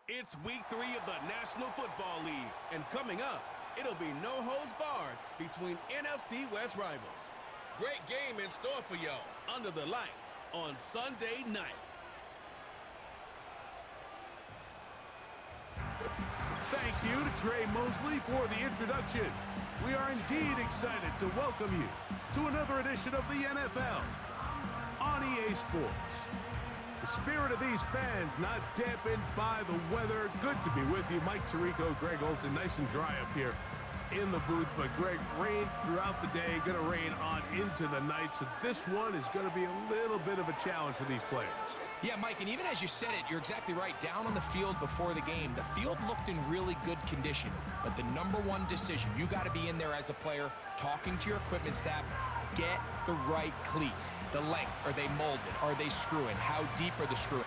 It's week 3 of the National Football League. And coming up, it'll be no holds barred between NFC West rivals. Great game in store for y'all under the lights on Sunday night. Thank you to Trey Mosley for the introduction. We are indeed excited to welcome you to another edition of the NFL on EA Sports. The spirit of these fans not dampened by the weather. Good to be with you. Mike Tirico, Greg Olsen, nice and dry up here in the booth. But Greg, rain throughout the day, going to rain on into the night. So this one is going to be a little bit of a challenge for these players. Yeah, Mike, and even as you said it, you're exactly right. Down on the field before the game, the field looked in really good condition. But the number one decision, you got to be in there as a player, talking to your equipment staff, get the right cleats. The length, are they molded? Are they screwing? How deep are the screws?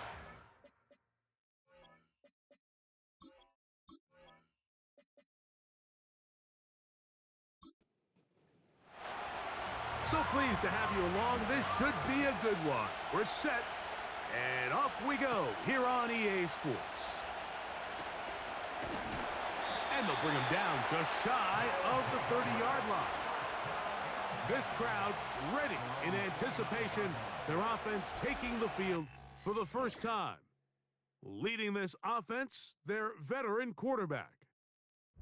So pleased to have you along. This should be a good one. We're set. And off we go here on EA Sports. And they'll bring him down just shy of the 30-yard line. This crowd ready in anticipation. Their offense taking the field for the first time. Leading this offense, their veteran quarterback.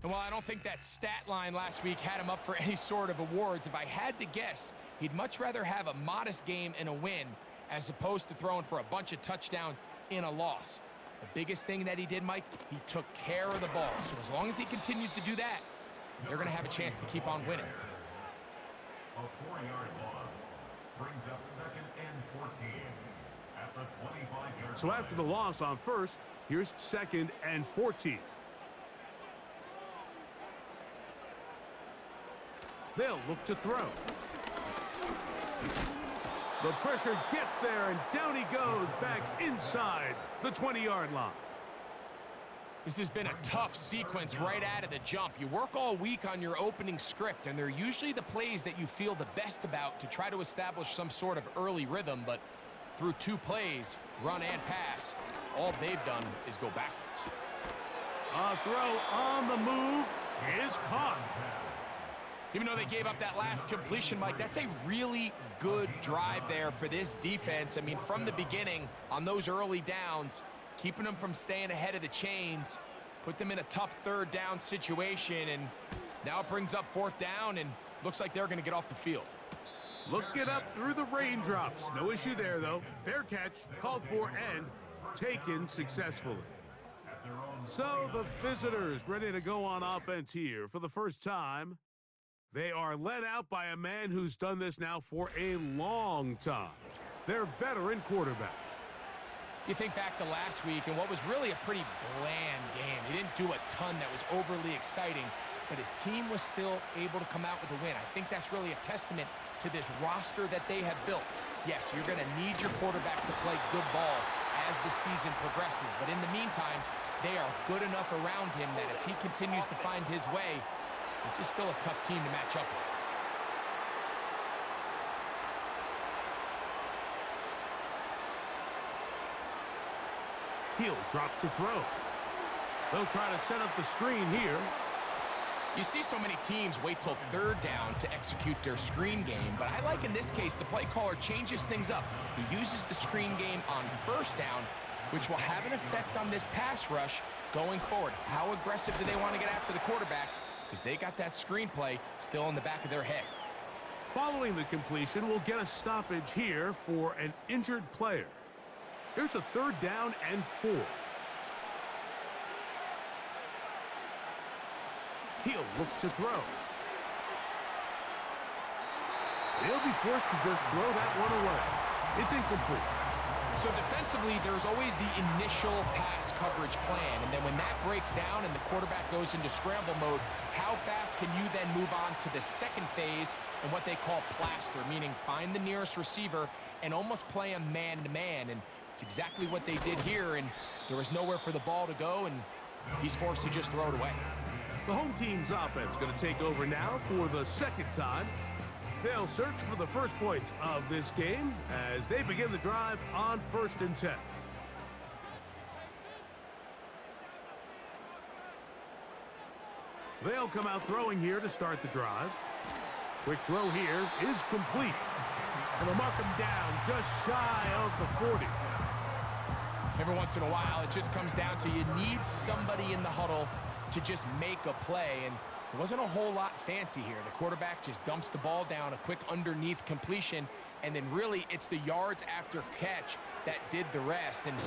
And while I don't think that stat line last week had him up for any sort of awards, if I had to guess, he'd much rather have a modest game and a win as opposed to throwing for a bunch of touchdowns in a loss. The biggest thing that he did, Mike, he took care of the ball. So as long as he continues to do that, they're going to have a chance to keep on winning. A 4-yard loss brings up 2nd and 14 at the 25-yard So after the loss on first, here's 2nd and 14. They'll look to throw. The pressure gets there, and down he goes back inside the 20-yard line. This has been a tough sequence right out of the jump. You work all week on your opening script, and they're usually the plays that you feel the best about to try to establish some sort of early rhythm, but through 2 plays, run and pass, all they've done is go backwards. A throw on the move is caught. Even though they gave up that last completion, Mike, that's a really good drive there for this defense. I mean, from the beginning, on those early downs, keeping them from staying ahead of the chains, put them in a tough 3rd down situation, and now it brings up 4th down, and looks like they're going to get off the field. Look it up through the raindrops. No issue there, though. Fair catch, called for, and taken successfully. So the visitors ready to go on offense here for the first time. They are led out by a man who's done this now for a long time. Their veteran quarterback. You think back to last week and what was really a pretty bland game. He didn't do a ton that was overly exciting, but his team was still able to come out with a win. I think that's really a testament to this roster that they have built. Yes, you're going to need your quarterback to play good ball as the season progresses, but in the meantime, they are good enough around him that as he continues to find his way, this is still a tough team to match up with. He'll drop to throw. They'll try to set up the screen here. You see so many teams wait till 3rd down to execute their screen game, but I like in this case the play caller changes things up. He uses the screen game on 1st down, which will have an effect on this pass rush going forward. How aggressive do they want to get after the quarterback? Because they got that screenplay still in the back of their head. Following the completion, we'll get a stoppage here for an injured player. Here's a 3rd down and 4. He'll look to throw. He'll be forced to just throw that one away. It's incomplete. So defensively, there's always the initial pass coverage plan, and then when that breaks down and the quarterback goes into scramble mode, how fast can you then move on to the 2nd phase and what they call plaster, meaning find the nearest receiver and almost play a man-to-man, and it's exactly what they did here, and there was nowhere for the ball to go, and he's forced to just throw it away. The home team's offense going to take over now for the 2nd time. They'll search for the first points of this game as they begin the drive on 1st and 10. They'll come out throwing here to start the drive. Quick throw here is complete. And they'll mark him down just shy of the 40. Every once in a while, it just comes down to you need somebody in the huddle to just make a play. And it wasn't a whole lot fancy here. The quarterback just dumps the ball down, a quick underneath completion, and then really it's the yards after catch that did the rest. And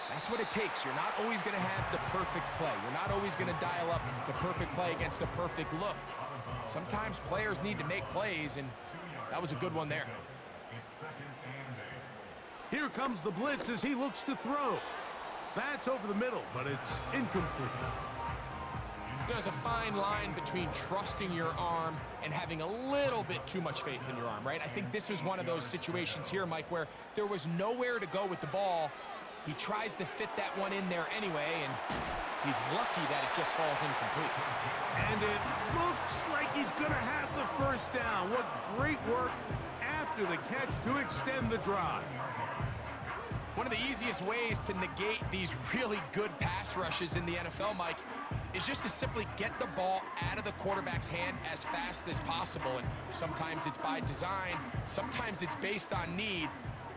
that's what it takes. You're not always going to have the perfect play. You're not always going to dial up the perfect play against the perfect look. Sometimes players need to make plays, and that was a good one there. Here comes the blitz as he looks to throw. That's over the middle, but it's incomplete. There's a fine line between trusting your arm and having a little bit too much faith in your arm, right? I think this was one of those situations here, Mike, where there was nowhere to go with the ball. He tries to fit that one in there anyway, and he's lucky that it just falls incomplete. And it looks like he's going to have the first down. What great work after the catch to extend the drive. One of the easiest ways to negate these really good pass rushes in the NFL, Mike, is just to simply get the ball out of the quarterback's hand as fast as possible. And sometimes it's by design, sometimes it's based on need,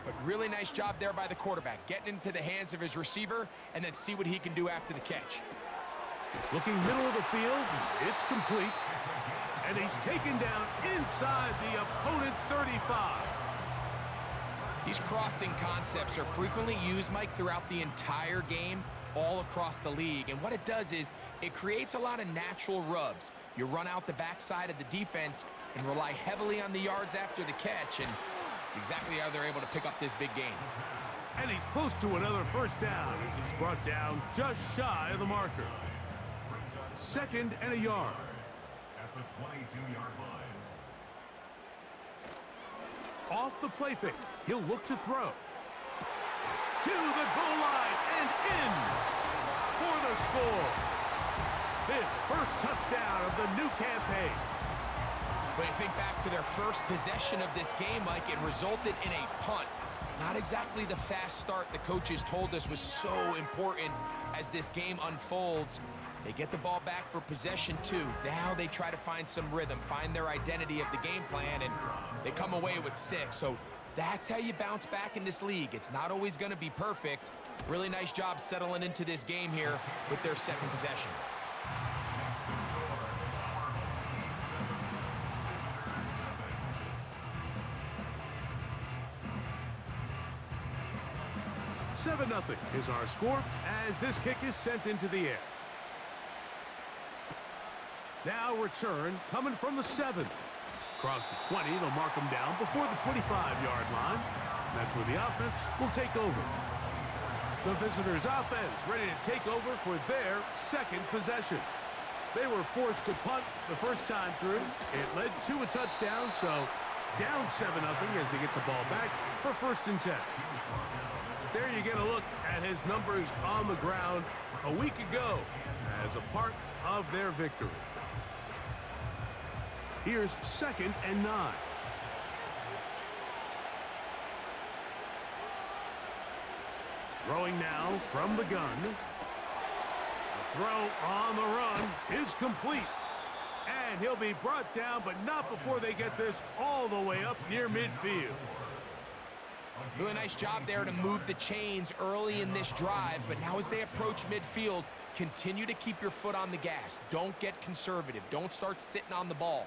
but really nice job there by the quarterback, getting into the hands of his receiver and then see what he can do after the catch. Looking middle of the field, it's complete. And he's taken down inside the opponent's 35. These crossing concepts are frequently used, Mike, throughout the entire game, all across the league. And what it does is it creates a lot of natural rubs. You run out the backside of the defense and rely heavily on the yards after the catch, and it's exactly how they're able to pick up this big gain. And he's close to another first down as he's brought down just shy of the marker. 2nd and a yard. At the 22-yard line. Off the play fake, he'll look to throw. To the goal line and in for the score. His first touchdown of the new campaign. When you think back to their first possession of this game, Mike, it resulted in a punt. Not exactly the fast start the coaches told us was so important as this game unfolds. They get the ball back for possession 2. Now they try to find some rhythm, find their identity of the game plan, and they come away with 6. So that's how you bounce back in this league. It's not always going to be perfect. Really nice job settling into this game here with their 2nd possession. Seven 0 is our score as this kick is sent into the air. Now return coming from the 7. Across the 20, they'll mark them down before the 25-yard line. That's where the offense will take over. The visitors' offense ready to take over for their 2nd possession. They were forced to punt the first time through. It led to a touchdown, so down 7-0 as they get the ball back for 1st and 10. There you get a look at his numbers on the ground a week ago as a part of their victory. Here's 2nd and 9. Throwing now from the gun. The throw on the run is complete. And he'll be brought down, but not before they get this all the way up near midfield. Really nice job there to move the chains early in this drive, but now as they approach midfield, continue to keep your foot on the gas. Don't get conservative. Don't start sitting on the ball.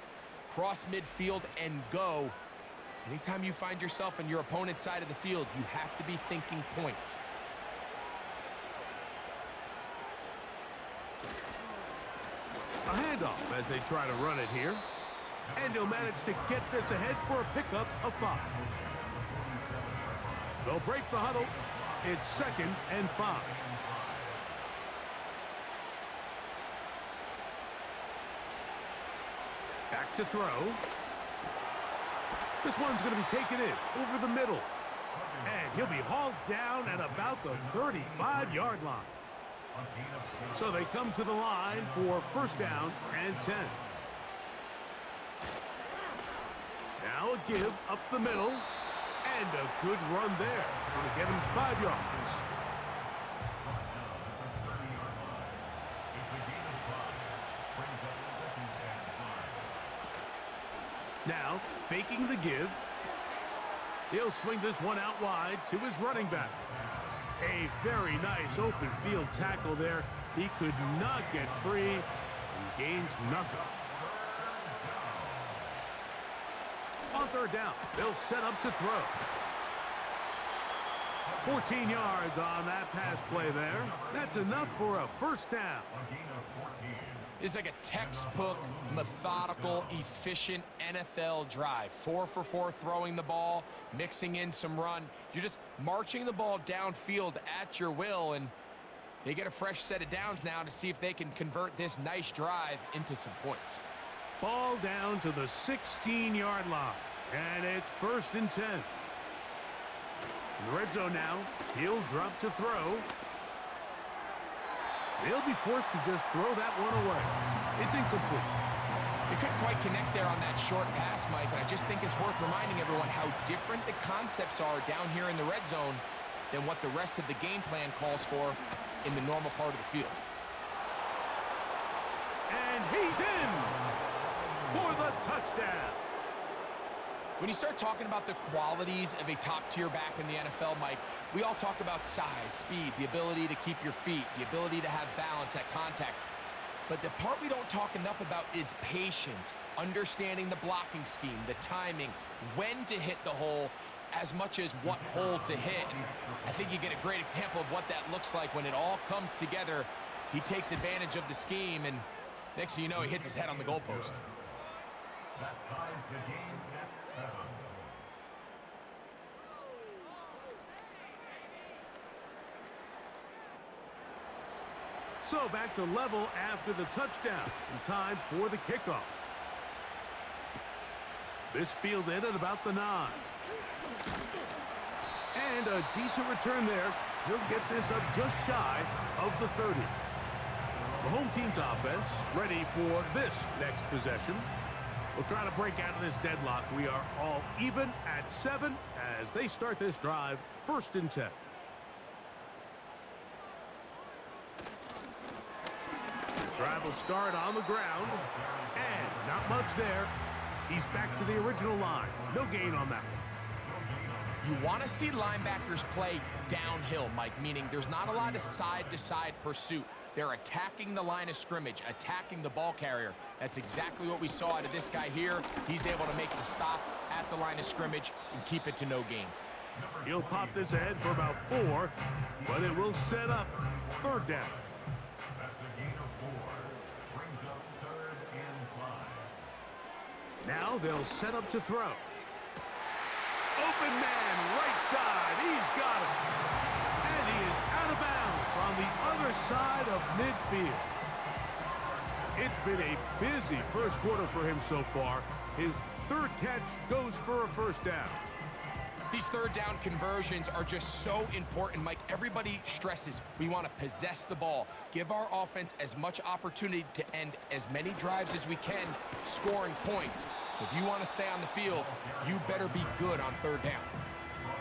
Cross midfield and go. Anytime you find yourself on your opponent's side of the field, you have to be thinking points. A handoff as they try to run it here. And he'll manage to get this ahead for a pickup of 5. They'll break the huddle. It's 2nd and 5. Back to throw. This one's going to be taken in over the middle. And he'll be hauled down at about the 35-yard line. So they come to the line for 1st down and 10. Now a give up the middle. And a good run there. Going to get him 5 yards. Now, faking the give. He'll swing this one out wide to his running back. A very nice open field tackle there. He could not get free and gains nothing. On third down, they'll set up to throw. 14 yards on that pass play there. That's enough for a first down. It's like a textbook, methodical, efficient NFL drive. 4 for 4 throwing the ball, mixing in some run. You're just marching the ball downfield at your will, and they get a fresh set of downs now to see if they can convert this nice drive into some points. Ball down to the 16-yard line, and it's 1st and 10. In the red zone now, he'll drop to throw. They'll be forced to just throw that one away. It's incomplete. They couldn't quite connect there on that short pass, Mike, and I just think it's worth reminding everyone how different the concepts are down here in the red zone than what the rest of the game plan calls for in the normal part of the field. And he's in for the touchdown. When you start talking about the qualities of a top-tier back in the NFL, Mike, we all talk about size, speed, the ability to keep your feet, the ability to have balance at contact. But the part we don't talk enough about is patience, understanding the blocking scheme, the timing, when to hit the hole, as much as what hole to hit. And I think you get a great example of what that looks like when it all comes together. He takes advantage of the scheme, and next thing you know, he hits his head on the goalpost. That ties the game at 7. So back to level after the touchdown, and time for the kickoff. This fielded at about the 9. And a decent return there. He'll get this up just shy of the 30. The home team's offense ready for this next possession. We'll try to break out of this deadlock. We are all even at 7 as they start this drive, 1st and 10. Drive will start on the ground, and not much there. He's back to the original line. No gain on that one. You want to see linebackers play downhill, Mike, meaning there's not a lot of side-to-side pursuit. They're attacking the line of scrimmage, attacking the ball carrier. That's exactly what we saw out of this guy here. He's able to make the stop at the line of scrimmage and keep it to no gain. He'll pop this ahead for about 4, but it will set up 3rd down. Now they'll set up to throw. Open man, right side. He's got it. And he is out of bounds on the other side of midfield. It's been a busy first quarter for him so far. His 3rd catch goes for a 1st down. These 3rd down conversions are just so important, Mike. Everybody stresses we want to possess the ball, give our offense as much opportunity to end as many drives as we can, scoring points. So if you want to stay on the field, you better be good on 3rd down.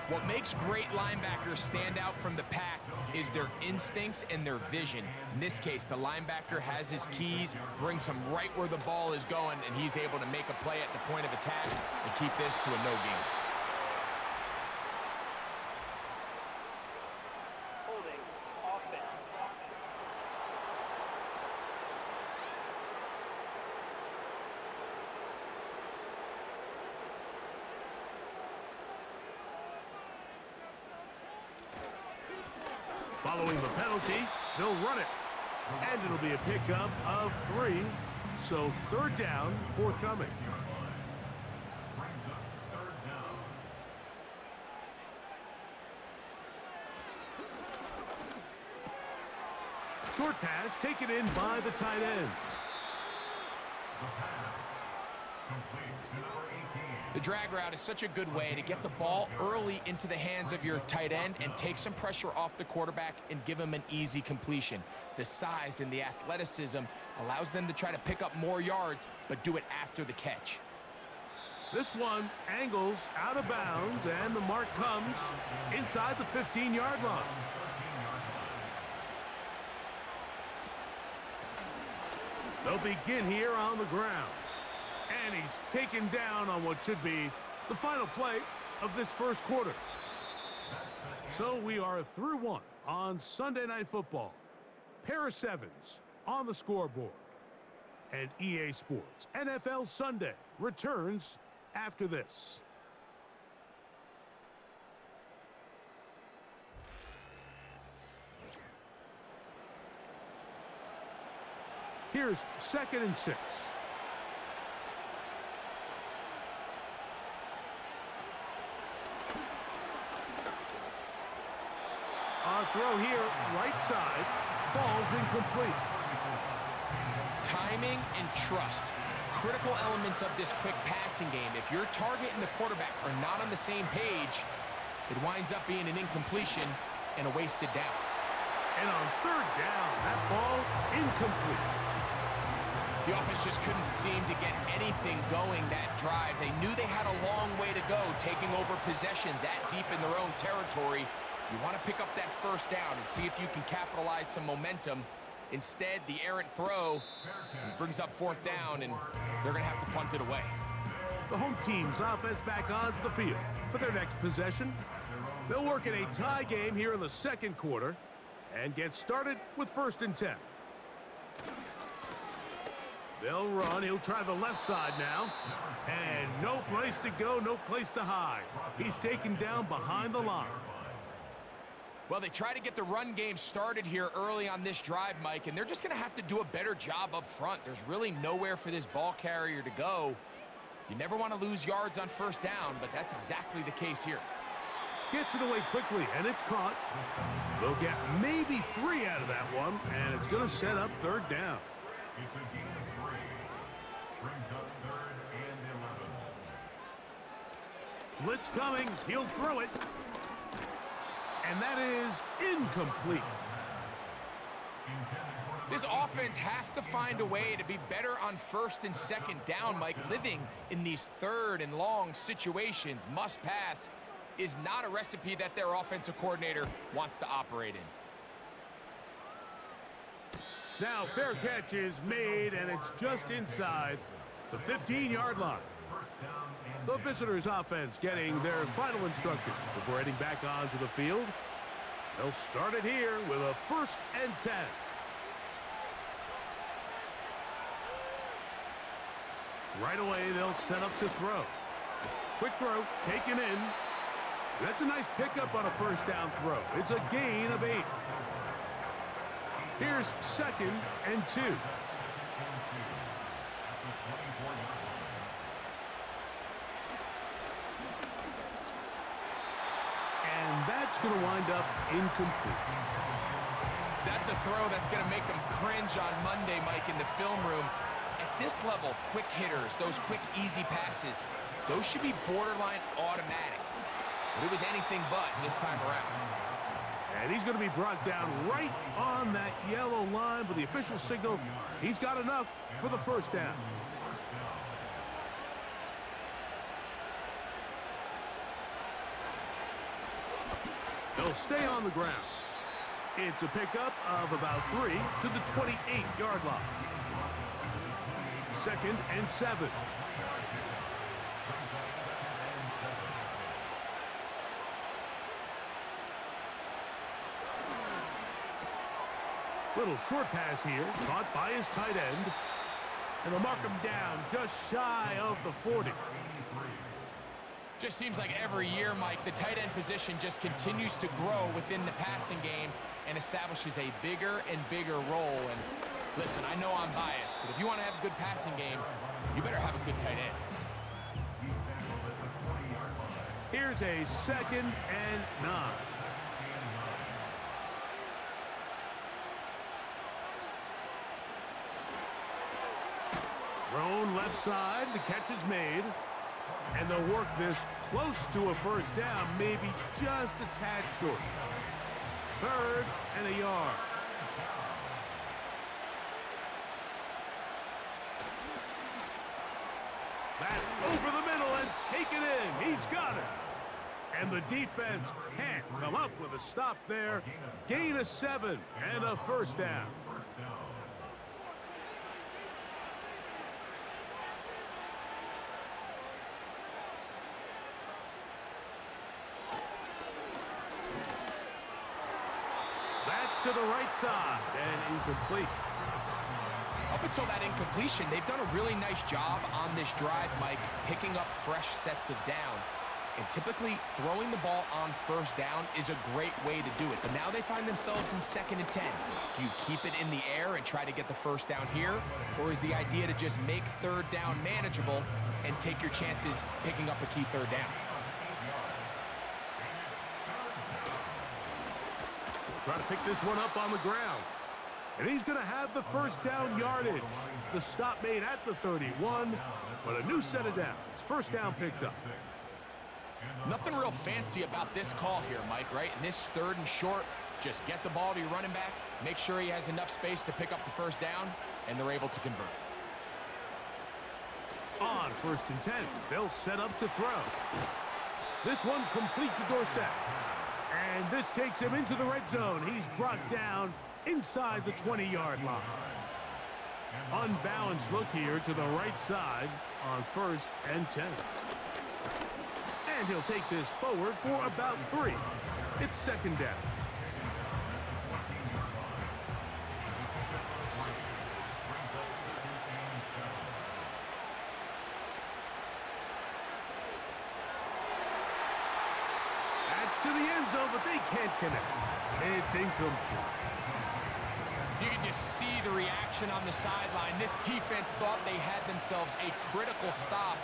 What makes great linebackers stand out from the pack is their instincts and their vision. In this case, the linebacker has his keys, brings him right where the ball is going, and he's able to make a play at the point of attack and keep this to a no gain. Following the penalty, they'll run it. And it'll be a pickup of 3. So 3rd down forthcoming. Short pass taken in by the tight end. The pass complete to number 18. The drag route is such a good way to get the ball early into the hands of your tight end and take some pressure off the quarterback and give him an easy completion. The size and the athleticism allows them to try to pick up more yards, but do it after the catch. This one angles out of bounds, and the mark comes inside the 15-yard line. They'll begin here on the ground. And he's taken down on what should be the final play of this first quarter. So we are through one on Sunday Night Football. Pair of sevens on the scoreboard. And EA Sports NFL Sunday returns after this. Here's 2nd and 6. Our throw here, right side, falls incomplete. Timing and trust, critical elements of this quick passing game. If your target and the quarterback are not on the same page, it winds up being an incompletion and a wasted down. And on 3rd down, that ball incomplete. The offense just couldn't seem to get anything going that drive. They knew they had a long way to go, taking over possession that deep in their own territory. You want to pick up that 1st down and see if you can capitalize some momentum. Instead, the errant throw brings up 4th down, and they're going to have to punt it away. The home team's offense back onto the field for their next possession. They'll work in a tie game here in the 2nd quarter and get started with 1st and 10. They'll run. He'll try the left side now. And no place to go, no place to hide. He's taken down behind the line. Well, they try to get the run game started here early on this drive, Mike, and they're just going to have to do a better job up front. There's really nowhere for this ball carrier to go. You never want to lose yards on 1st down, but that's exactly the case here. Gets it away quickly, and it's caught. They'll get maybe 3 out of that one, and it's going to set up 3rd down. It's a gain of 3. Brings up 3rd and 11. Blitz coming. He'll throw it. And that is incomplete. This offense has to find a way to be better on 1st and 2nd down, Mike. Living in these 3rd and long situations, must pass, is not a recipe that their offensive coordinator wants to operate in. Now fair catch is made, and it's just inside the 15-yard line. The visitors' offense getting their final instructions before heading back onto the field. They'll start it here with a 1st and 10. Right away, they'll set up to throw. Quick throw, taken in. That's a nice pickup on a 1st down throw. It's a gain of 8. Here's 2nd and 2. And that's going to wind up incomplete. That's a throw that's going to make them cringe on Monday, Mike, in the film room. At this level, quick hitters, those quick, easy passes, those should be borderline automatic. But it was anything but this time around. And he's going to be brought down right on that yellow line with the official signal. He's got enough for the 1st down. They'll stay on the ground. It's a pickup of about 3 to the 28-yard line. 2nd and 7. Little short pass here, caught by his tight end. And they'll mark him down just shy of the 40. Just seems like every year, Mike, the tight end position just continues to grow within the passing game and establishes a bigger and bigger role. And listen, I know I'm biased, but if you want to have a good passing game, you better have a good tight end. Here's a 2nd and 9. Thrown left side, the catch is made. And they'll work this close to a 1st down, maybe just a tad short. 3rd and a yard. That's over the middle and taken in. He's got it. And the defense can't come up with a stop there. Gain of 7 and a 1st down. to the right side and incomplete. Up until that incompletion, they've done a really nice job on this drive, Mike, picking up fresh sets of downs. And typically, throwing the ball on first down is a great way to do it. But now they find themselves in 2nd and 10. Do you keep it in the air and try to get the first down here? Or is the idea to just make 3rd down manageable and take your chances picking up a key 3rd down? Try to pick this one up on the ground. And he's going to have the first down yardage. The stop made at the 31, but a new set of downs. First down picked up. Nothing real fancy about this call here, Mike, right? In this 3rd and short, just get the ball to your running back, make sure he has enough space to pick up the first down, and they're able to convert. On 1st and 10, they'll set up to throw. This one complete to Dorsett. And this takes him into the red zone. He's brought down inside the 20-yard line. Unbalanced look here to the right side on 1st and 10. And he'll take this forward for about 3. It's 2nd down. That's to the end zone, but they can't connect. It's incomplete. You can just see the reaction on the sideline. This defense thought they had themselves a critical stop.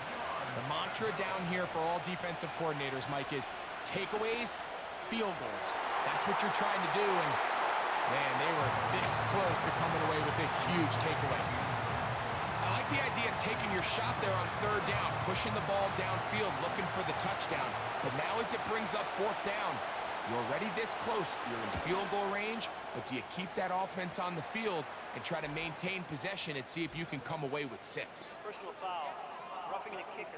The mantra down here for all defensive coordinators, Mike, is takeaways, field goals. That's what you're trying to do, and, man, they were this close to coming away with a huge takeaway. I like the idea of taking your shot there on 3rd down, pushing the ball downfield, looking for the touchdown. But now as it brings up 4th down, you're already this close. You're in field goal range, but do you keep that offense on the field and try to maintain possession and see if you can come away with 6? Personal foul. Roughing the kicker.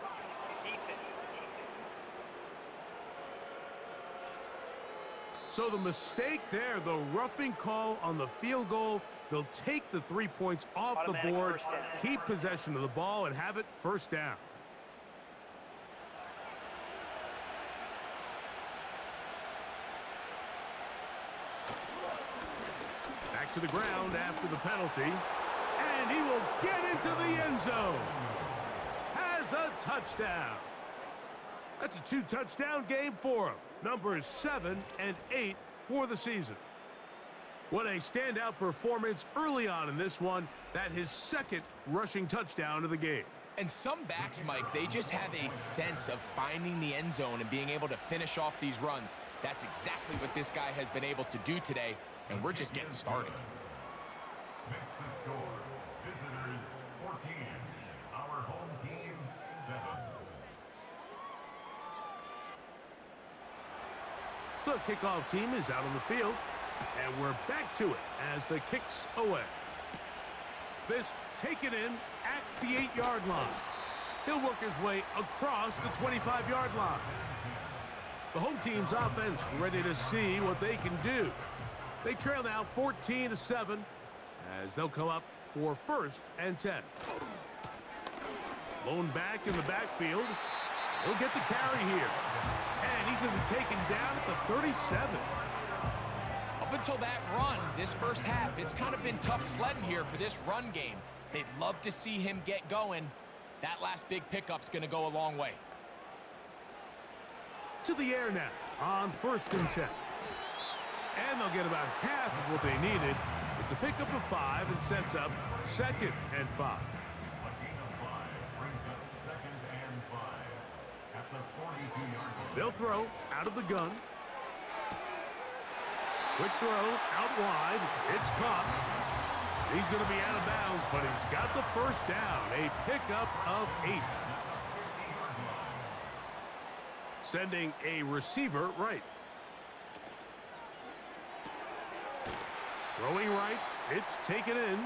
Defense. So the mistake there, the roughing call on the field goal, they'll take the 3 points off Automatic the board, first down. keep possession of the ball, and have it 1st down. Back to the ground after the penalty, and he will get into the end zone. Has a touchdown. That's a 2-touchdown game for him. Numbers 7 and 8 for the season. What a standout performance early on in this one. That his 2nd rushing touchdown of the game. And some backs, Mike, they just have a sense of finding the end zone and being able to finish off these runs. That's exactly what this guy has been able to do today, and we're just getting started. Makes the score. Visitors 14. Our home team 7. The kickoff team is out on the field, and we're back to it as the kick's away. This taken in at the 8-yard line. He'll work his way across the 25-yard line. The home team's offense ready to see what they can do. They trail now 14-7 as they'll come up for 1st and 10. Lone back in the backfield. He'll get the carry here. And he's going to be taken down at the 37. Up until that run, this first half, it's kind of been tough sledding here for this run game. They'd love to see him get going. That last big pickup's going to go a long way. To the air now on 1st and 10. And they'll get about half of what they needed. It's a pickup of 5 and sets up 2nd and 5. A gain of 5 brings up 2nd and 5 at the 42-yard line. They'll throw out of the gun. Quick throw out wide. It's caught. He's going to be out of bounds, but he's got the first down. A pickup of 8. Sending a receiver right. Throwing right. It's taken in.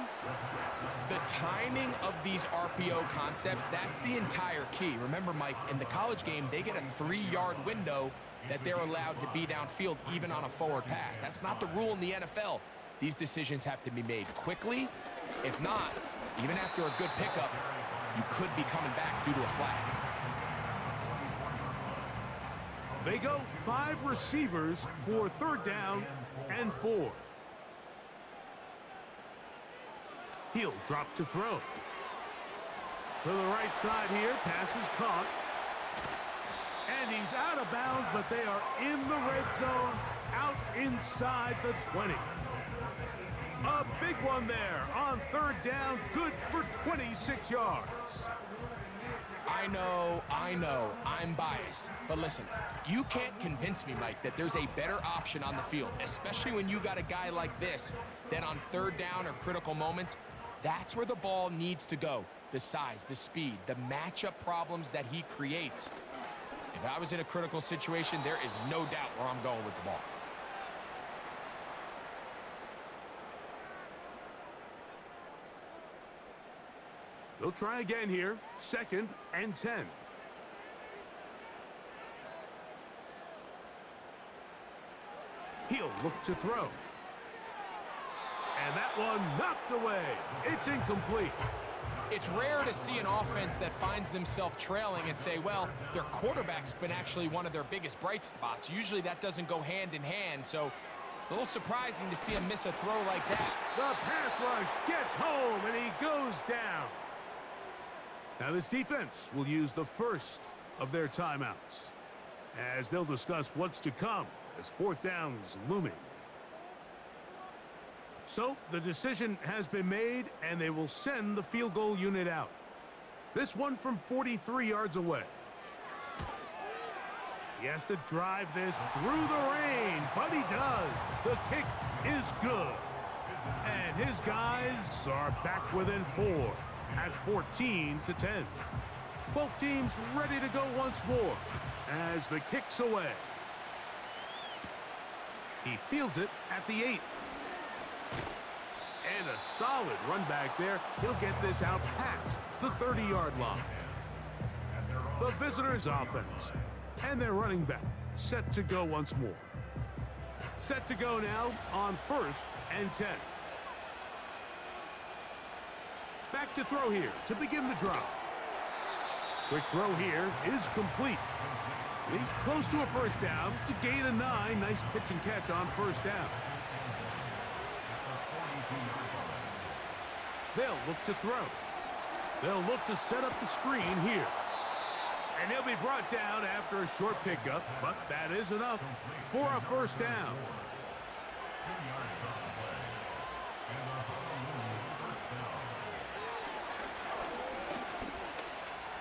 The timing of these RPO concepts, that's the entire key. Remember, Mike, in the college game, they get a 3-yard window that they're allowed to be downfield even on a forward pass. That's not the rule in the NFL. These decisions have to be made quickly. If not, even after a good pickup, you could be coming back due to a flag. They go 5 receivers for 3rd down and 4. He'll drop to throw. To the right side here, pass is caught. And he's out of bounds, but they are in the red zone, out inside the 20. A big one there on third down, good for 26 yards. I know, I'm biased. But listen, you can't convince me, Mike, that there's a better option on the field, especially when you got a guy like this, that on third down or critical moments, that's where the ball needs to go. The size, the speed, the matchup problems that he creates. If I was in a critical situation, there is no doubt where I'm going with the ball. They'll try again here. 2nd and 10. He'll look to throw. And that one knocked away. It's incomplete. It's rare to see an offense that finds themselves trailing and say, well, their quarterback's been actually one of their biggest bright spots. Usually that doesn't go hand in hand, so it's a little surprising to see him miss a throw like that. The pass rush gets home, and he goes down. Now this defense will use the first of their timeouts, as they'll discuss what's to come as 4th down's looming. So the decision has been made, and they will send the field goal unit out. This one from 43 yards away. He has to drive this through the rain, but he does. The kick is good. And his guys are back within 4 at 14-10. Both teams ready to go once more as the kick's away. He fields it at the 8. And a solid run back there. He'll get this out past the 30-yard line. The visitors' offense and their running back set to go once more. Set to go now on 1st and 10. Back to throw here to begin the drive. Quick throw here is complete. He's close to a 1st down to gain a 9. Nice pitch and catch on 1st down. They'll look to throw. They'll look to set up the screen here. And he'll be brought down after a short pickup, but that is enough for a 1st down.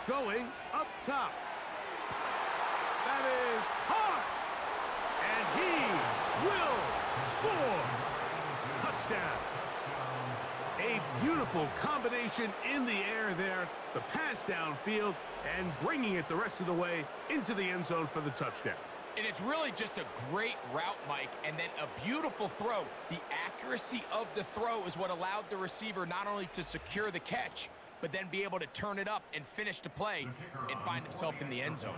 Going up top. That is caught. And he will score. Touchdown. A beautiful combination in the air there. The pass downfield and bringing it the rest of the way into the end zone for the touchdown. And it's really just a great route, Mike, and then a beautiful throw. The accuracy of the throw is what allowed the receiver not only to secure the catch, but then be able to turn it up and finish the play and find himself in the end zone.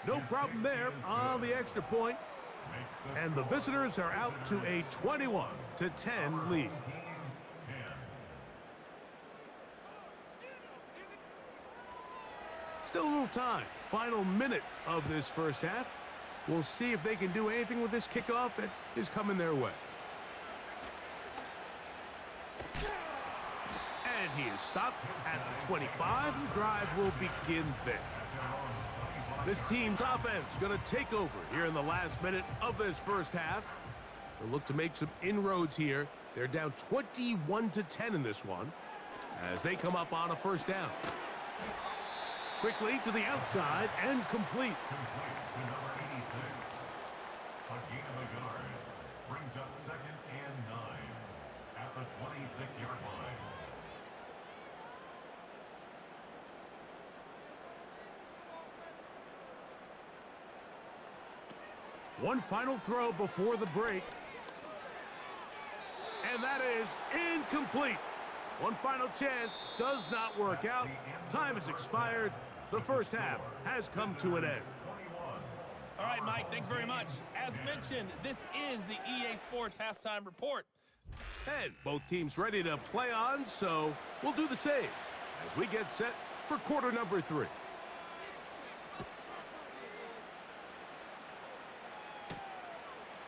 No problem there on the extra point. And the visitors are out to a 21-10 lead. Still a little time. Final minute of this 1st half. We'll see if they can do anything with this kickoff that is coming their way. And he is stopped at the 25. The drive will begin there. This team's offense going to take over here in the last minute of this 1st half. They'll look to make some inroads here. They're down 21-10 in this one as they come up on a 1st down. Quickly to the outside and complete. Brings up 2nd and 9 at the 26-yard line. One final throw before the break. And that is incomplete. One final chance does not work out. Time has expired. The 1st half has come to an end. All right, Mike, thanks very much. As mentioned, this is the EA Sports Halftime Report. And both teams ready to play on, so we'll do the same as we get set for quarter number 3.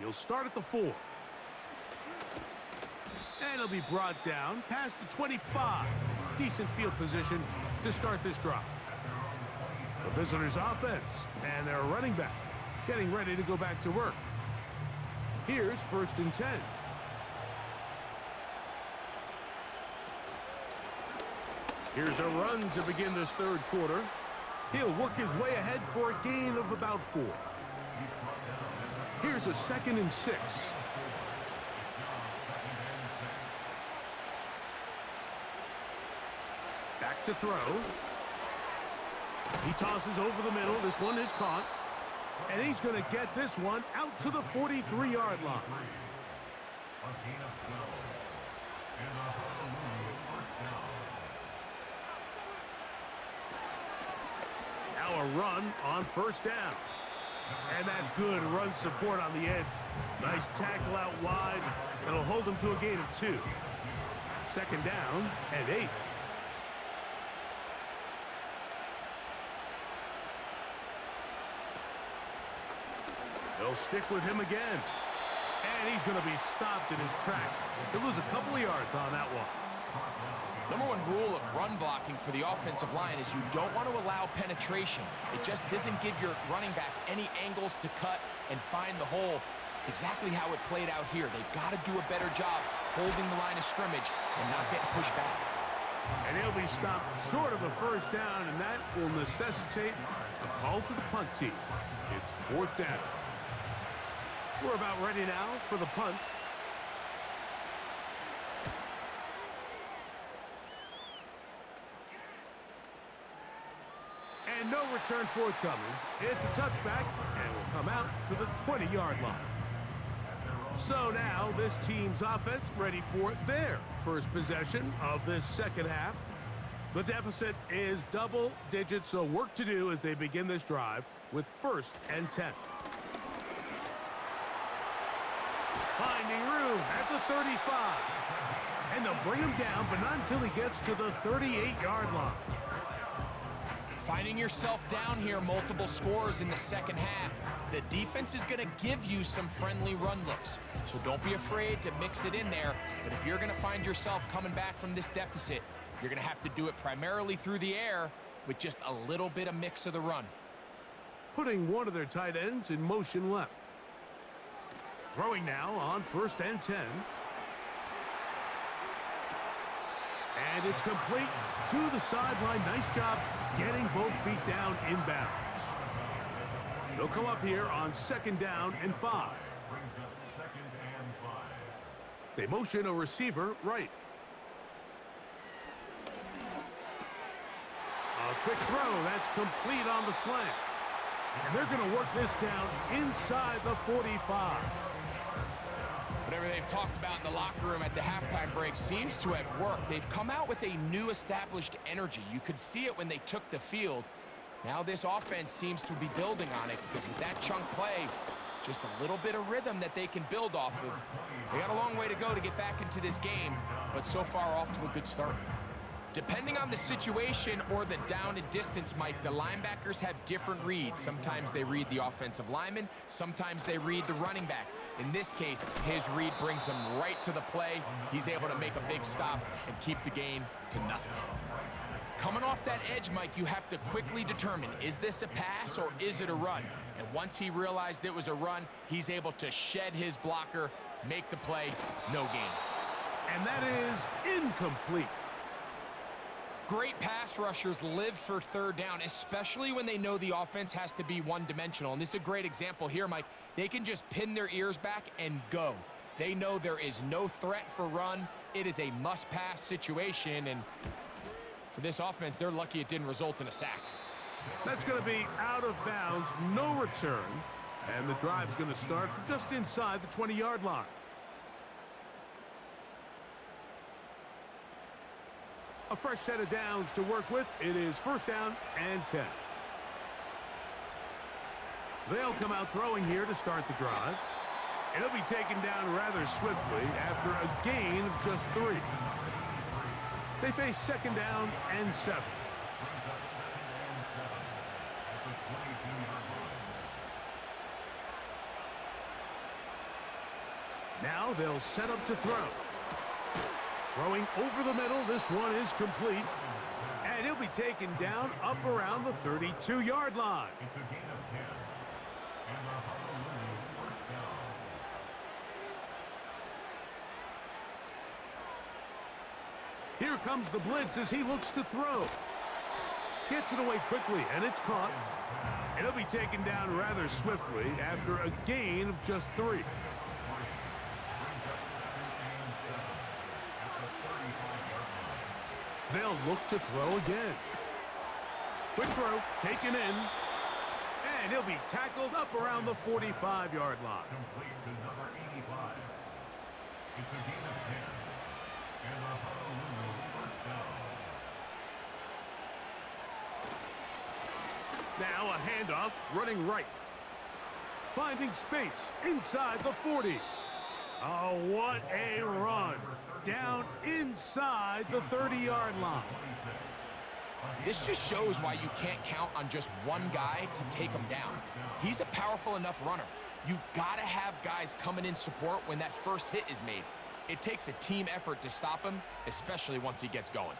He'll start at the 4. And he'll be brought down past the 25. Decent field position to start this drive. The visitors' offense and their running back getting ready to go back to work. Here's 1st and 10. Here's a run to begin this 3rd quarter. He'll work his way ahead for a gain of about 4. Here's a 2nd and 6. Back to throw. He tosses over the middle. This one is caught. And he's going to get this one out to the 43-yard line. A gain of 12. And a Honolulu first down. Now a run on 1st down. And that's good run support on the edge. Nice tackle out wide. That'll hold him to a gain of 2. 2nd down and 8. They'll stick with him again. And he's going to be stopped in his tracks. He'll lose a couple of yards on that one. Number 1 rule of run blocking for the offensive line is you don't want to allow penetration. It just doesn't give your running back any angles to cut and find the hole. It's exactly how it played out here. They've got to do a better job holding the line of scrimmage and not getting pushed back. And he'll be stopped short of a 1st down, and that will necessitate a call to the punt team. It's 4th down. We're about ready now for the punt. And no return forthcoming. It's a touchback, and will come out to the 20-yard line. So now this team's offense ready for their first possession of this 2nd half. The deficit is double digits, so work to do as they begin this drive with 1st and 10. Finding room at the 35. And they'll bring him down, but not until he gets to the 38-yard line. Finding yourself down here, multiple scores in the 2nd half. The defense is going to give you some friendly run looks, so don't be afraid to mix it in there. But if you're going to find yourself coming back from this deficit, you're going to have to do it primarily through the air with just a little bit of mix of the run. Putting one of their tight ends in motion left. Throwing now on 1st and 10. And it's complete to the sideline. Nice job getting both feet down inbounds. They'll come up here on 2nd down and 5. Brings up 2nd and 5. They motion a receiver right. A quick throw. That's complete on the slant. And they're going to work this down inside the 45. Whatever they've talked about in the locker room at the halftime break seems to have worked. They've come out with a new established energy. You could see it when they took the field. Now this offense seems to be building on it because with that chunk play, just a little bit of rhythm that they can build off of. They got a long way to go to get back into this game, but so far off to a good start. Depending on the situation or the down and distance, Mike, the linebackers have different reads. Sometimes they read the offensive lineman, sometimes they read the running back. In this case, his read brings him right to the play. He's able to make a big stop and keep the gain to nothing. Coming off that edge, Mike, you have to quickly determine, is this a pass or is it a run? And once he realized it was a run, he's able to shed his blocker, make the play, no gain. And that is incomplete. Great pass rushers live for 3rd down, especially when they know the offense has to be one-dimensional. And this is a great example here, Mike. They can just pin their ears back and go. They know there is no threat for run. It is a must-pass situation, and for this offense, they're lucky it didn't result in a sack. That's going to be out of bounds, no return. And the drive's going to start from just inside the 20-yard line. A fresh set of downs to work with. It is 1st down and 10. They'll come out throwing here to start the drive. It'll be taken down rather swiftly after a gain of just 3. They face 2nd down and 7. Now they'll set up to throw. Throwing over the middle, this one is complete. And he'll be taken down up around the 32-yard line. It's a gain of 10. And the Honolulu first down. Here comes the blitz as he looks to throw. Gets it away quickly, and it's caught. It'll be taken down rather swiftly after a gain of just 3. Brings up 2nd and 7 at the 35-yard line. They'll look to throw again. Quick throw, taken in. And he'll be tackled up around the 45-yard line. Complete to number 85. It's a gain of 10. And the Honolulu first down. Now a handoff, running right. Finding space inside the 40. Oh, what a run. Down inside the 30-yard line. This just shows why you can't count on just one guy to take him down. He's a powerful enough runner. You gotta have guys coming in support when that first hit is made. It takes a team effort to stop him, especially once he gets going.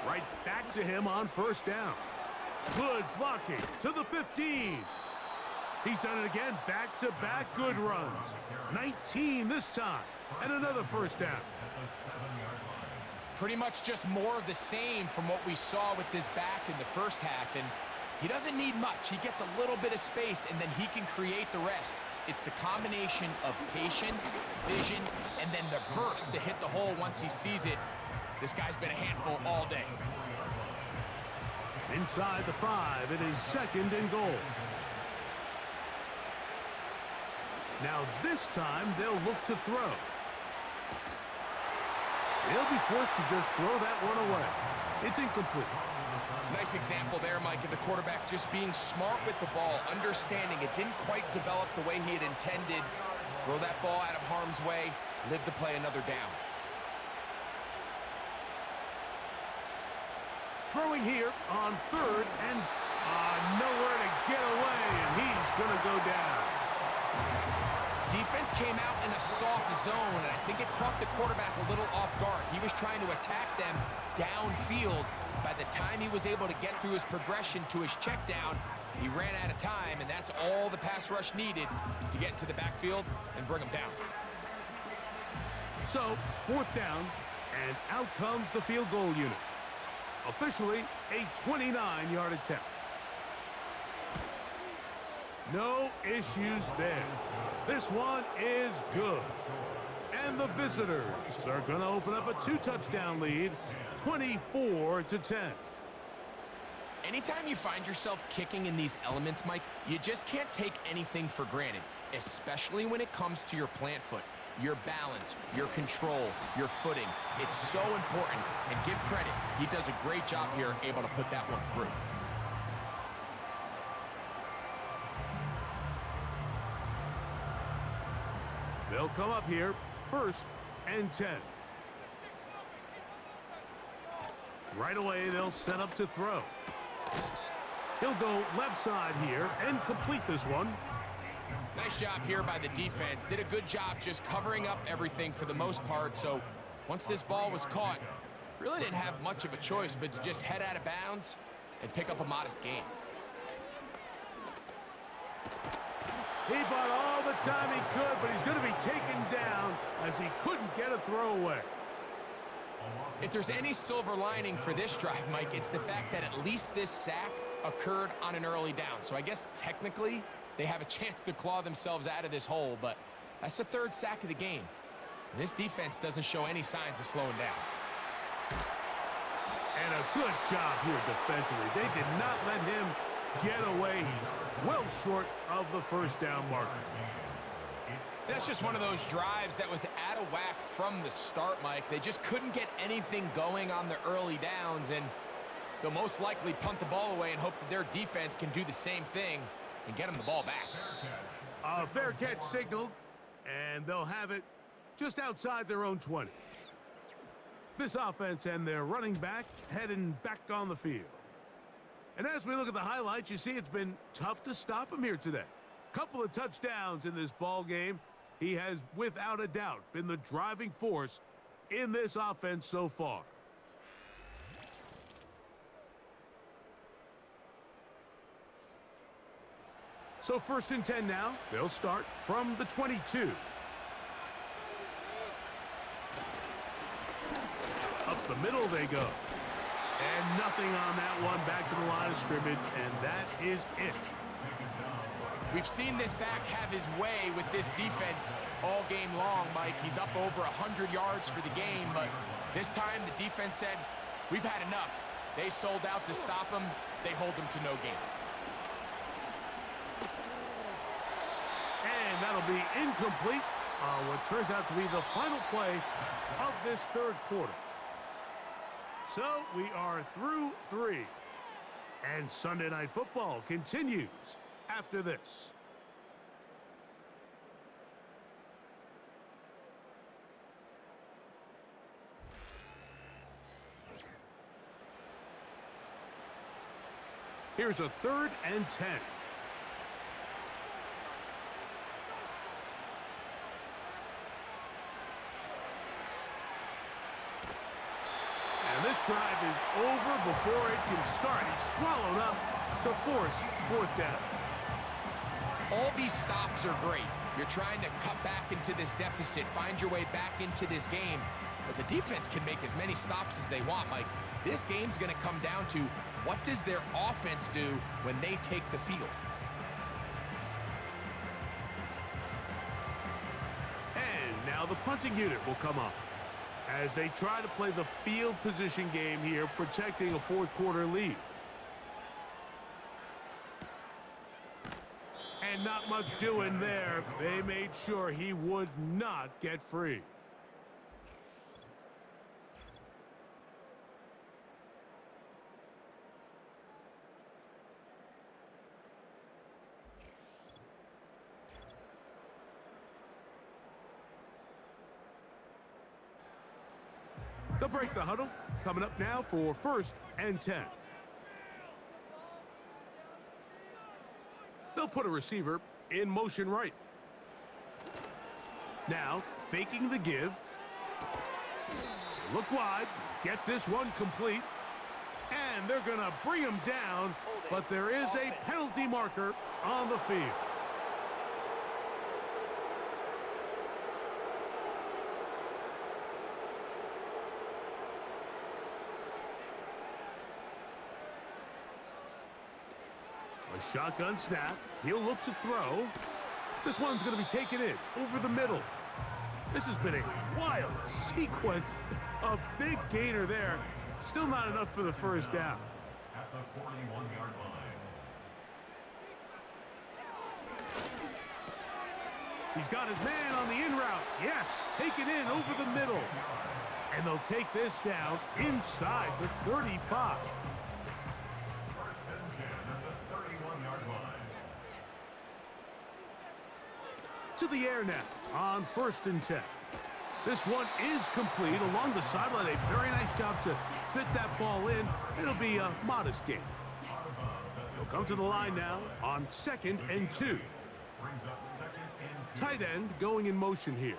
Right back to him on first down. Good blocking to the 15. He's done it again, back-to-back good runs. 19 this time, and another first down. Pretty much just more of the same from what we saw with this back in the first half, and he doesn't need much. He gets a little bit of space, and then he can create the rest. It's the combination of patience, vision, and then the burst to hit the hole once he sees it. This guy's been a handful all day. Inside the 5, it is 2nd and goal. Now this time, they'll look to throw. He'll be forced to just throw that one away. It's incomplete. Nice example there, Mike, of the quarterback just being smart with the ball, understanding it didn't quite develop the way he had intended. Throw that ball out of harm's way, live to play another down. Throwing here on 3rd and nowhere to get away, and he's going to go down. Defense came out in a soft zone, and I think it caught the quarterback a little off guard. He was trying to attack them downfield. By the time he was able to get through his progression to his check down, he ran out of time, and that's all the pass rush needed to get into the backfield and bring him down. So, 4th down, and out comes the field goal unit. Officially, a 29-yard attempt. No issues there. This one is good. And the visitors are going to open up a 2-touchdown lead, 24-10. Anytime you find yourself kicking in these elements, Mike, you just can't take anything for granted, especially when it comes to your plant foot. Your balance, your control, your footing. It's so important, and give credit. He does a great job here, able to put that one through. They'll come up here, 1st and 10. Right away, they'll set up to throw. He'll go left side here and complete this one. Nice job here by the defense. Did a good job just covering up everything for the most part. So once this ball was caught, really didn't have much of a choice but to just head out of bounds and pick up a modest gain. He bought all the time he could, but he's going to be taken down as he couldn't get a throw away. If there's any silver lining for this drive, Mike, it's the fact that at least this sack occurred on an early down. So I guess technically they have a chance to claw themselves out of this hole, but that's the 3rd sack of the game. And this defense doesn't show any signs of slowing down. And a good job here defensively. They did not let him get away. He's well short of the first down marker. That's just one of those drives that was out of whack from the start, Mike. They just couldn't get anything going on the early downs, and they'll most likely punt the ball away and hope that their defense can do the same thing and get them the ball back. A fair catch signaled, and they'll have it just outside their own 20. This offense and their running back heading back on the field. And as we look at the highlights, you see it's been tough to stop him here today. Couple of touchdowns in this ball game. He has, without a doubt, been the driving force in this offense so far. So 1st and 10 now. They'll start from the 22. Up the middle they go. And nothing on that one. Back to the line of scrimmage, and that is it. We've seen this back have his way with this defense all game long, Mike. He's up over 100 yards for the game, but this time the defense said, we've had enough. They sold out to stop him. They hold him to no gain. And that'll be incomplete on what turns out to be the final play of this 3rd quarter. So we are through 3. And Sunday Night Football continues after this. Here's a 3rd and 10. And this drive is over before it can start. He's swallowed up to force 4th down. All these stops are great. You're trying to cut back into this deficit, find your way back into this game. But the defense can make as many stops as they want, Mike. This game's going to come down to what does their offense do when they take the field. And now the punting unit will come up as they try to play the field position game here, protecting a 4th quarter lead. And not much doing there. They made sure he would not get free. They'll break the huddle. Coming up now for 1st and 10. They'll put a receiver in motion right. Now, faking the give. Look wide. Get this one complete. And they're going to bring him down, but there is a penalty marker on the field. A shotgun snap. He'll look to throw. This one's going to be taken in over the middle. This has been a wild sequence. A big gainer there. Still not enough for the 1st down. At the 41-yard line. He's got his man on the in route. Yes, taken in over the middle. And they'll take this down inside the 35. To the air now on 1st and 10. This one is complete along the sideline. A very nice job to fit that ball in. It'll be a modest gain. They'll come to the line now on 2nd and 2. Tight end going in motion here.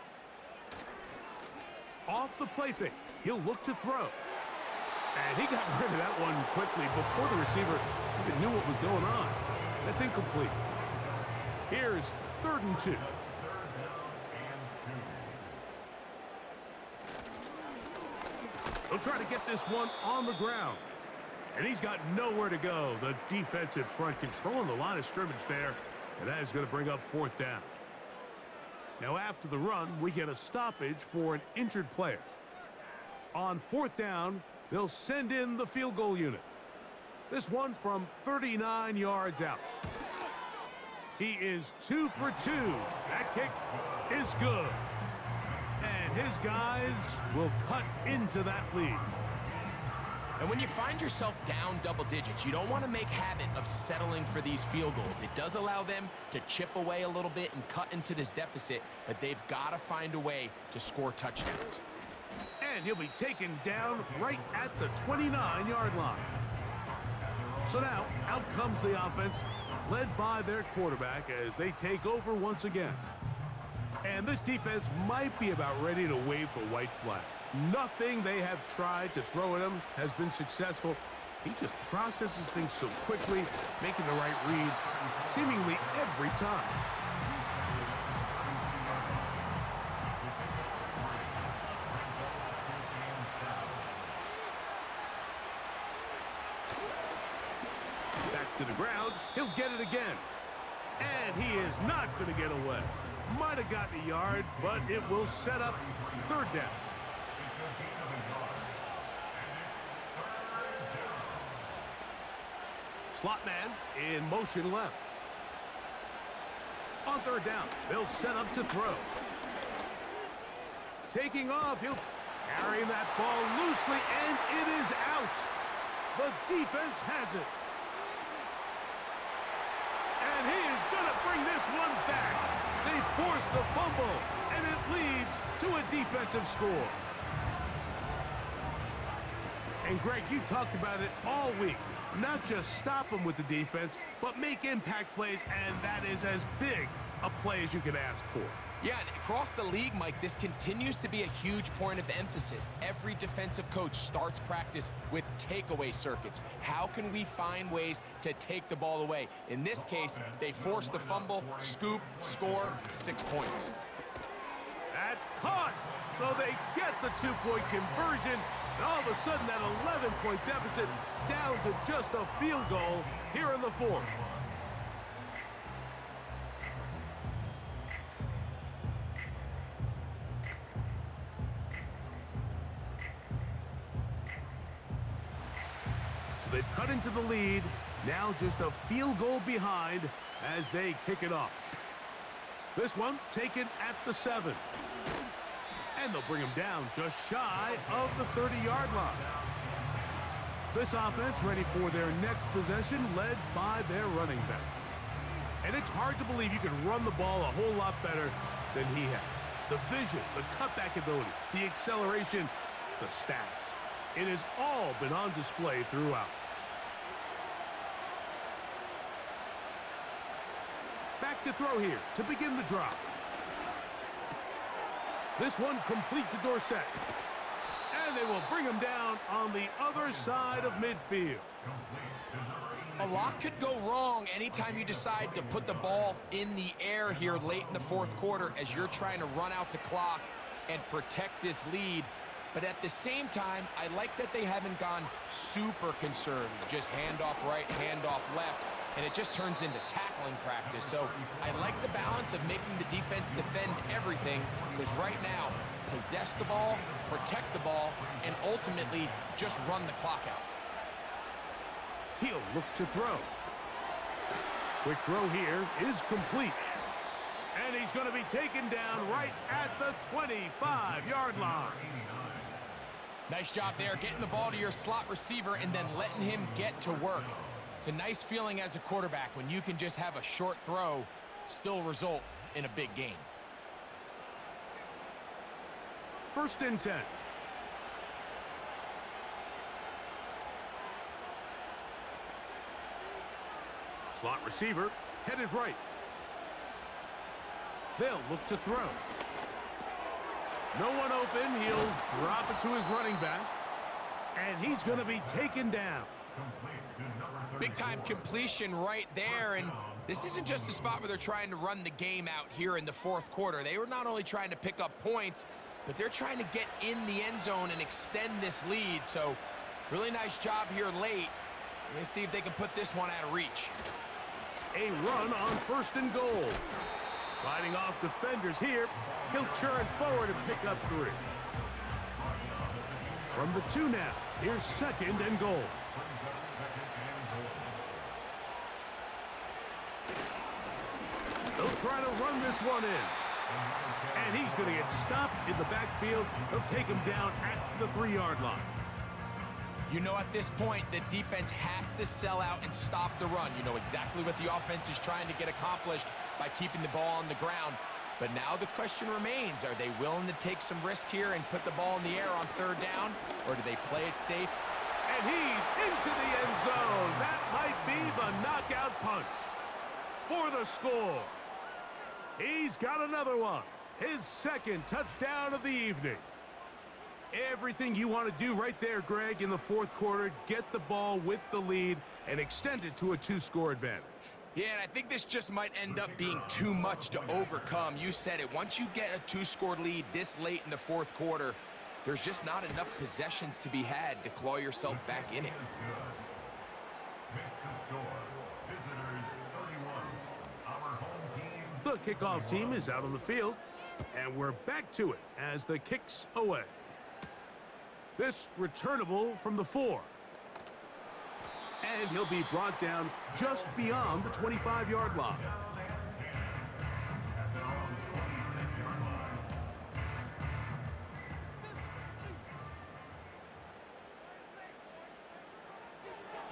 Off the play fake. He'll look to throw. And he got rid of that one quickly before the receiver even knew what was going on. That's incomplete. Here's 3rd and 2. They'll try to get this one on the ground. And he's got nowhere to go. The defensive front controlling the line of scrimmage there. And that is going to bring up 4th down. Now after the run, we get a stoppage for an injured player. On 4th down, they'll send in the field goal unit. This one from 39 yards out. He is 2 for 2. That kick is good. And his guys will cut into that lead. And when you find yourself down double digits, you don't want to make habit of settling for these field goals. It does allow them to chip away a little bit and cut into this deficit, but they've got to find a way to score touchdowns. And he'll be taken down right at the 29-yard line. So now, out comes the offense, led by their quarterback as they take over once again. And this defense might be about ready to wave the white flag. Nothing they have tried to throw at him has been successful. He just processes things so quickly, making the right read seemingly every time. Back to the ground, he'll get it again. And he is not going to get away. Might have gotten a yard, but it will set up third down. Slot man in motion left. On third down, they'll set up to throw. Taking off, he'll carry that ball loosely, and it is out. The defense has it. And he is going to bring this one back. They force the fumble, and it leads to a defensive score. And Greg, you talked about it all week. Not just stop them with the defense, but make impact plays, and that is as big a play as you could ask for. Yeah, and across the league, Mike, this continues to be a huge point of emphasis. Every defensive coach starts practice with takeaway circuits. How can we find ways to take the ball away? In this case, they force the fumble, scoop, score, 6 points. That's caught! So they get the two-point conversion, and all of a sudden that 11-point deficit down to just a field goal here in the fourth. So they've cut into the lead, now just a field goal behind as they kick it off. This one taken at the 7. And they'll bring him down just shy of the 30-yard line. This offense ready for their next possession, led by their running back. And it's hard to believe you can run the ball a whole lot better than he has. The vision, the cutback ability, the acceleration, the stats. It has all been on display throughout. Back to throw here to begin the drive. This one complete to Dorsett. And they will bring him down on the other side of midfield. A lot could go wrong anytime you decide to put the ball in the air here late in the fourth quarter as you're trying to run out the clock and protect this lead. But at the same time, I like that they haven't gone super conservative. Just handoff right, handoff left, and it just turns into tackling practice. So I like the balance of making the defense defend everything, because right now, possess the ball, protect the ball, and ultimately just run the clock out. He'll look to throw. Quick throw here is complete. And he's going to be taken down right at the 25-yard line. Nice job there, getting the ball to your slot receiver and then letting him get to work. It's a nice feeling as a quarterback when you can just have a short throw still result in a big game. 1st and 10. Slot receiver headed right. They'll look to throw. No one open. He'll drop it to his running back. And he's going to be taken down. Big-time completion right there, and this isn't just a spot where they're trying to run the game out here in the fourth quarter. They were not only trying to pick up points, but they're trying to get in the end zone and extend this lead. So really nice job here late. Let's see if they can put this one out of reach. A run on 1st and goal. Fighting off defenders here. He'll churn forward and pick up 3. From the 2 now, here's 2nd and goal. They'll try to run this one in. And he's going to get stopped in the backfield. They'll take him down at the 3-yard line. You know at this point, the defense has to sell out and stop the run. You know exactly what the offense is trying to get accomplished by keeping the ball on the ground. But now the question remains, are they willing to take some risk here and put the ball in the air on third down, or do they play it safe? And he's into the end zone. That might be the knockout punch for the score. He's got another one. His second touchdown of the evening. Everything you want to do right there, Greg, in the fourth quarter, get the ball with the lead and extend it to a 2-score advantage. Yeah, and I think this just might end up being too much to overcome. You said it. Once you get a 2-score lead this late in the fourth quarter, there's just not enough possessions to be had to claw yourself back in it. The kickoff team is out on the field, and we're back to it as the kick's away. This returnable from the 4. And he'll be brought down just beyond the 25-yard line.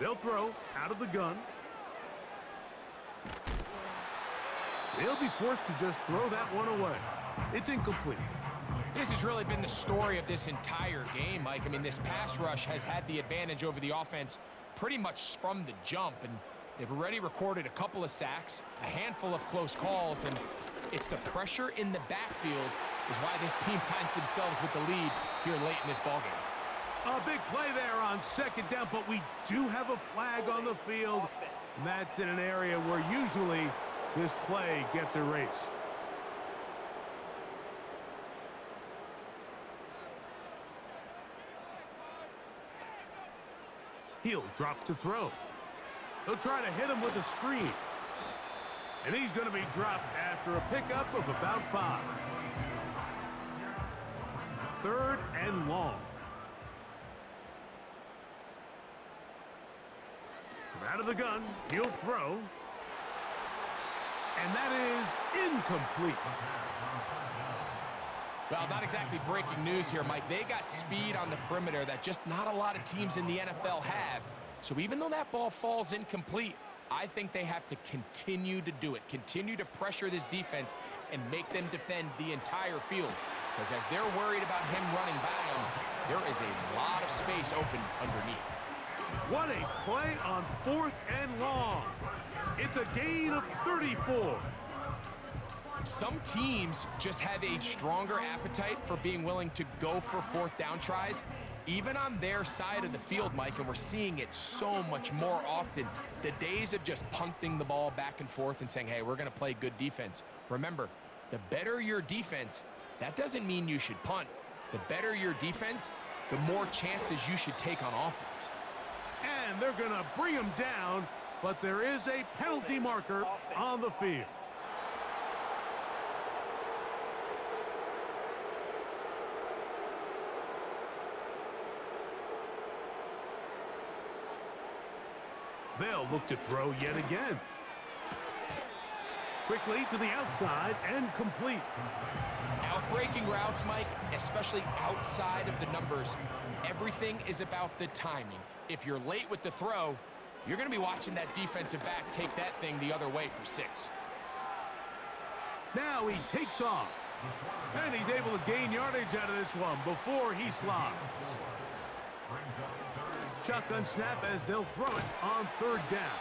They'll throw out of the gun. They'll be forced to just throw that one away. It's incomplete. This has really been the story of this entire game, Mike. I mean, this pass rush has had the advantage over the offense pretty much from the jump, and they've already recorded a couple of sacks, a handful of close calls, and it's the pressure in the backfield is why this team finds themselves with the lead here late in this ballgame. A big play there on second down, but we do have a flag on the field, and that's in an area where usually this play gets erased. He'll drop to throw. He'll try to hit him with a screen. And he's going to be dropped after a pickup of about 5. 3rd and long. From out of the gun, he'll throw. And that is incomplete. Well, not exactly breaking news here, Mike. They got speed on the perimeter that just not a lot of teams in the NFL have. So even though that ball falls incomplete, I think they have to continue to do it, continue to pressure this defense and make them defend the entire field. Because as they're worried about him running by them, there is a lot of space open underneath. What a play on 4th and long. It's a gain of 34. Some teams just have a stronger appetite for being willing to go for 4th down tries, even on their side of the field, Mike, and we're seeing it so much more often. The days of just punting the ball back and forth and saying, hey, we're going to play good defense. Remember, the better your defense, that doesn't mean you should punt. The better your defense, the more chances you should take on offense. And they're going to bring him down, but there is a penalty marker on the field. They'll look to throw yet again. Quickly to the outside and complete. Outbreaking routes, Mike, especially outside of the numbers, everything is about the timing. If you're late with the throw, you're going to be watching that defensive back take that thing the other way for 6. Now he takes off. And he's able to gain yardage out of this one before he slides. Shotgun snap as they'll throw it on 3rd down.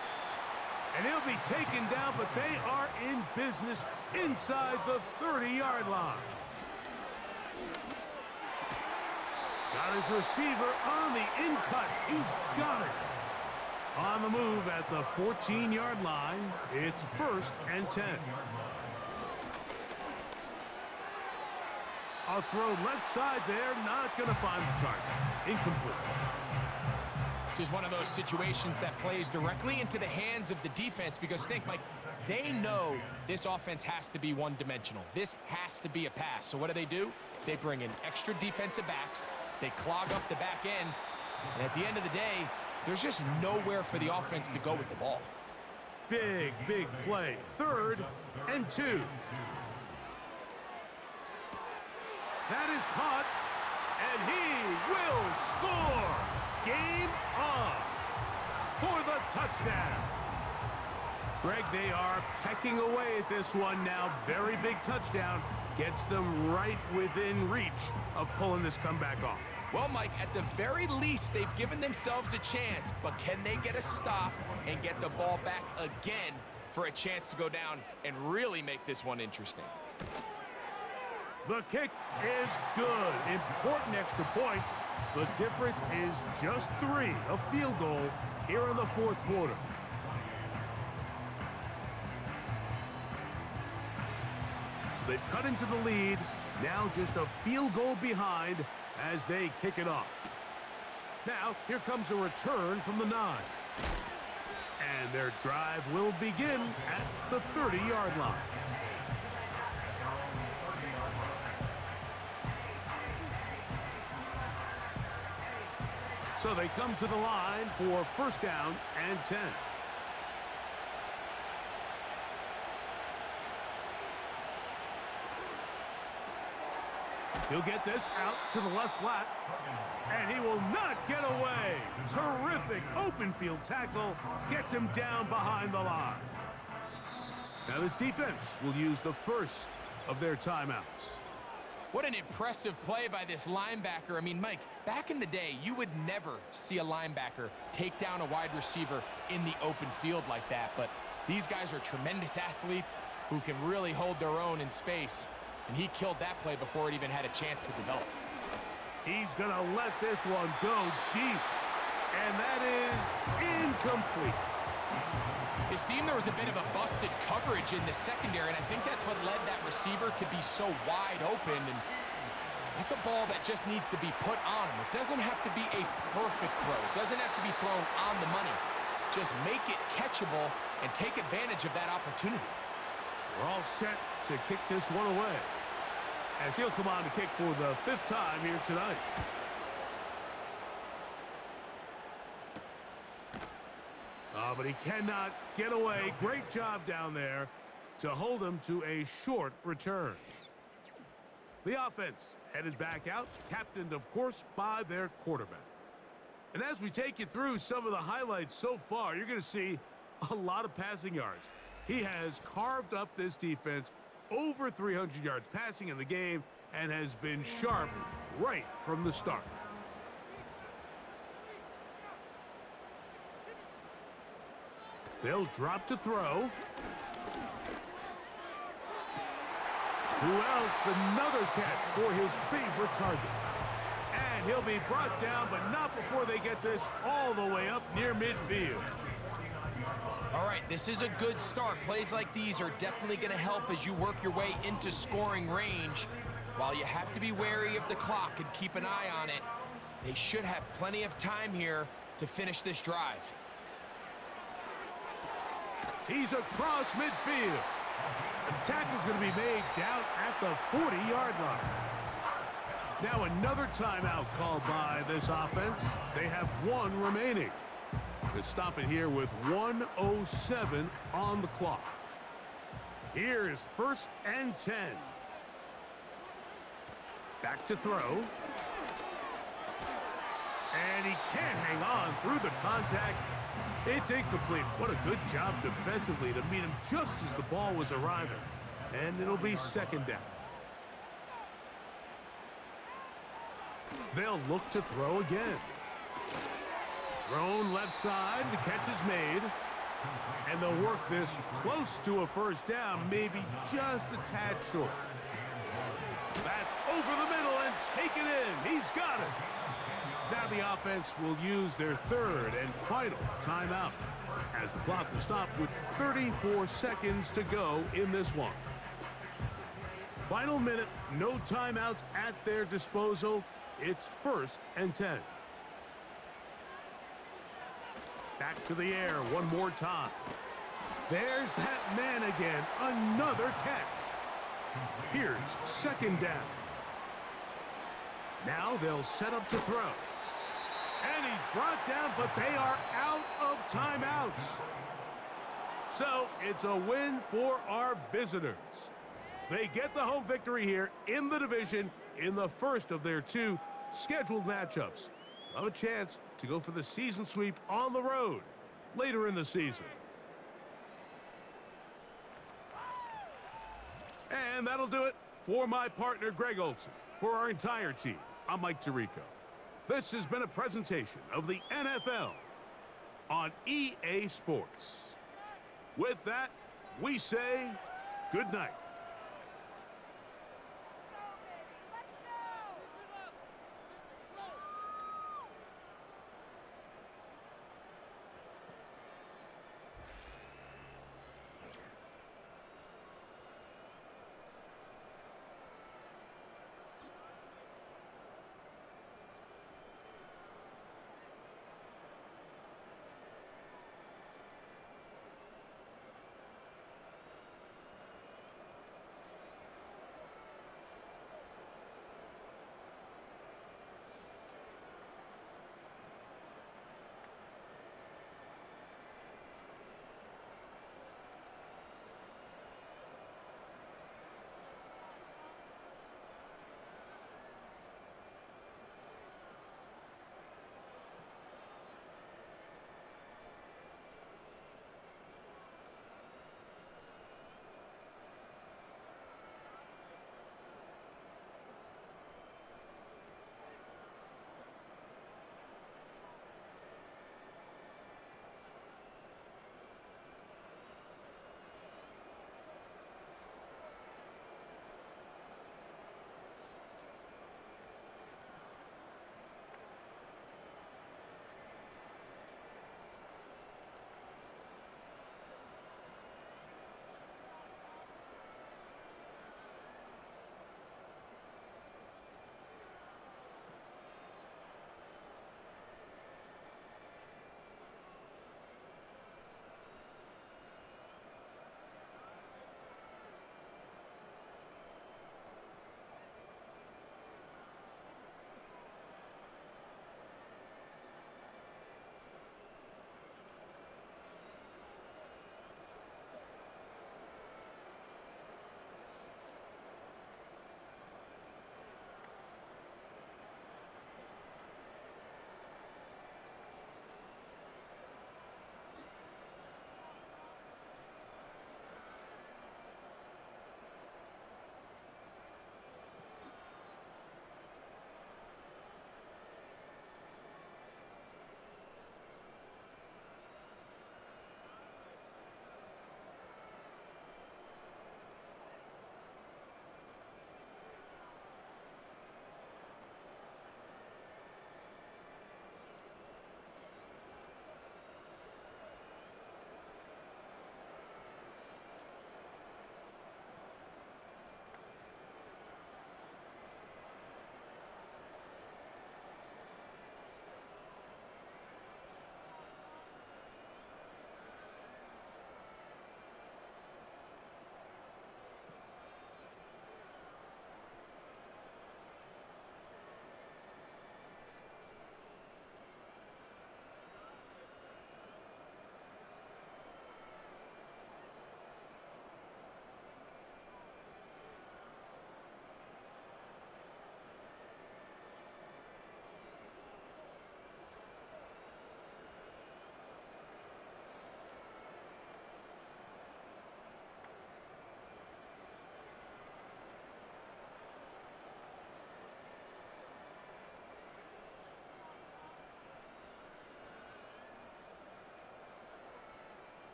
And he'll be taken down, but they are in business inside the 30-yard line. Got his receiver on the in-cut. He's got it. On the move at the 14-yard line, it's 1st and 10. A throw left side there, not going to find the target. Incomplete. This is one of those situations that plays directly into the hands of the defense because think, Mike, they know this offense has to be one-dimensional. This has to be a pass. So what do? They bring in extra defensive backs. They clog up the back end. And at the end of the day, there's just nowhere for the offense to go with the ball. Big, big play. 3rd and 2. That is caught, and he will score. Game on for the touchdown. Greg, they are pecking away at this one now. Very big touchdown. Gets them right within reach of pulling this comeback off. Well, Mike, at the very least, they've given themselves a chance, but can they get a stop and get the ball back again for a chance to go down and really make this one interesting? The kick is good. Important extra point. The difference is just 3, a field goal here in the fourth quarter. So they've cut into the lead. Now just a field goal behind as they kick it off. Now, here comes a return from the 9. And their drive will begin at the 30-yard line. So they come to the line for first down and 10. He'll get this out to the left flat, and he will not get away. Terrific open field tackle gets him down behind the line. Now this defense will use the first of their timeouts. What an impressive play by this linebacker. I mean, Mike, back in the day, you would never see a linebacker take down a wide receiver in the open field like that. But these guys are tremendous athletes who can really hold their own in space. And he killed that play before it even had a chance to develop. He's going to let this one go deep. And that is incomplete. It seemed there was a bit of a busted coverage in the secondary, and I think that's what led that receiver to be so wide open. And that's a ball that just needs to be put on him. It doesn't have to be a perfect throw. It doesn't have to be thrown on the money. Just make it catchable and take advantage of that opportunity. We're all set to kick this one away, as he'll come on to kick for the 5th time here tonight. But he cannot get away. Great job down there to hold him to a short return. The offense headed back out, captained, of course, by their quarterback. And as we take you through some of the highlights so far, you're going to see a lot of passing yards. He has carved up this defense, over 300 yards passing in the game, and has been sharp right from the start. They'll drop to throw. Who else? Another catch for his favorite target. And he'll be brought down, but not before they get this all the way up near midfield. All right, this is a good start. Plays like these are definitely going to help as you work your way into scoring range. While you have to be wary of the clock and keep an eye on it, they should have plenty of time here to finish this drive. He's across midfield. The tackle's going to be made down at the 40-yard line. Now another timeout called by this offense. They have 1 remaining. To stop it here with 1:07 on the clock. Here's first and 10. Back to throw. And he can't hang on through the contact. It's incomplete. What a good job defensively to meet him just as the ball was arriving. And it'll be second down. They'll look to throw again. Thrown left side, the catch is made. And they'll work this close to a first down, maybe just a tad short. That's over the middle and taken in. He's got it. Now the offense will use their 3rd and final timeout, as the clock will stop with 34 seconds to go in this one. Final minute, no timeouts at their disposal. It's first and 10. Back to the air one more time. There's that man again. Another catch. Here's second down. Now they'll set up to throw. And he's brought down, but they are out of timeouts. So it's a win for our visitors. They get the home victory here in the division in the first of their 2 scheduled matchups. They'll have a chance to go for the season sweep on the road later in the season. And that'll do it for my partner, Greg Olson. For our entire team, I'm Mike Tirico. This has been a presentation of the NFL on EA Sports. With that, we say good night.